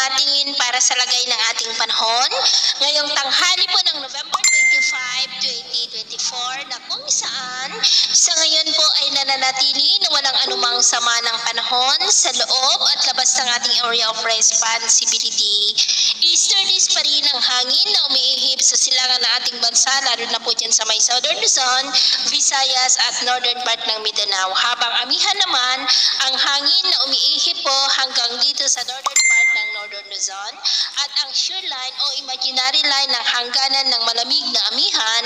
natin para sa lagay ng ating panahon ngayong tanghali po ng November 25, 2024 na kung saan sa ngayon po ay nananatili na walang anumang sama ng panahon sa loob at labas ng ating area of responsibility. Easterlies pa rin ang hangin na umiihip sa silangan ng ating bansa, lalo na po dyan sa may Southern Luzon, Visayas at Northern part ng Mindanao. Habang amihan naman ang hangin na umiihip po hanggang dito sa Northern part ng Northern Luzon at ang shear line o imaginary line ng hangganan ng malamig na amihan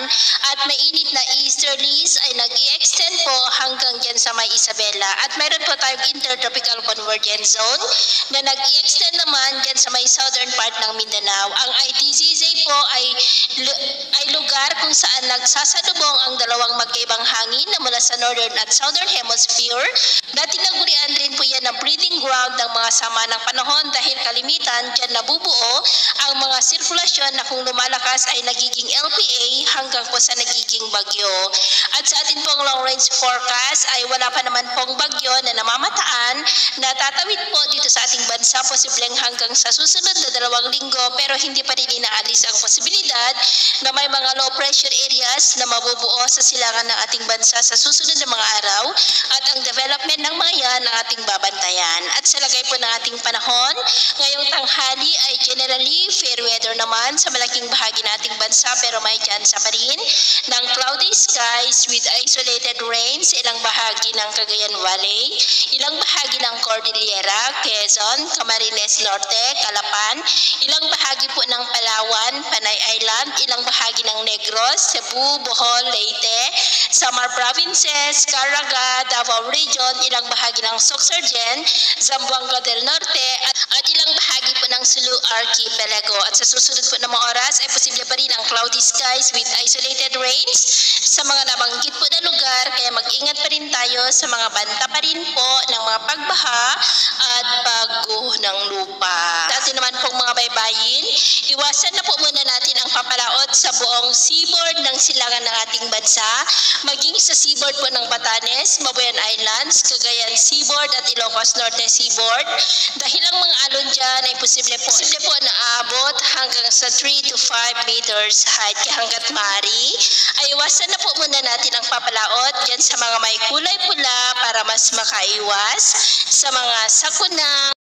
at mainit na easterlies ay nag-i-extend po hanggang dyan sa may Isabela. At mayroon po tayong intertropical convergence zone na nag-i-extend naman dyan sa may southern part ng Mindanao. Ang ITZZ po ay lugar kung saan nagsasalubong ang dalawang magkaibang hangin na mula sa northern at southern hemisphere na tinagurian rin po yan na breeding ground ng mga sama ng panahon dahil kalimitan dyan nabubuo ang mga sirkulasyon na kung lumalakas ay nagiging LPA hanggang po sa nagiging bagyo. At sa atin pong long range forecast ay wala pa naman pong bagyo na namamataan na tatawid po dito sa ating bansa posibleng hanggang sa susunod na 2 linggo, pero hindi pa rin inaalis ang posibilidad na may mga low pressure areas na mabubuo sa silangan ng ating bansa sa susunod na mga araw at ang development ng mga yan ang ating babantayan. At sa lagay po ng ating panahon, ngayong tanghali ay generally fair weather naman sa malaking bahagi ng ating bansa, pero may chance pa rin ng cloudy skies with isolated rains ilang bahagi ng Cagayan Valley, ilang bahagi ng Cordillera, Quezon, Camarines Norte, Calapan, ilang bahagi po ng Palawan, Panay Island, ilang bahagi ng Negros, Cebu, Bohol, Leyte, Samar Provinces, Caraga, Davao Region, ilang bahagi ng Sorsogon, Zamboanga del Norte, at ilang bahagi po ng Sulu Archipelago. At sa susunod po na mga oras ay posible pa rin ang cloudy skies with isolated rains sa mga nabanggit po na lugar, kaya mag-ingat pa rin tayo sa mga banta pa rin po ng mga pagbaha at pagguho ng lupa. Sa atin naman pong mga baybayin, iwasan na po muna natin ang papalaot sa buong seaboard ng silangan ng ating bansa, maging sa seaboard po ng Batanes, Mabuyan Islands, Cagayan Seaboard at Ilocos Norte Seaboard, dahil ang mga alon dyan ay posible po na aabot hanggang sa 3 to 5 meters height. Kaya hanggat maaari ay iwasan na po muna natin ang papalaot dyan sa mga may kulay pula para mas makaiwas sa mga sakuna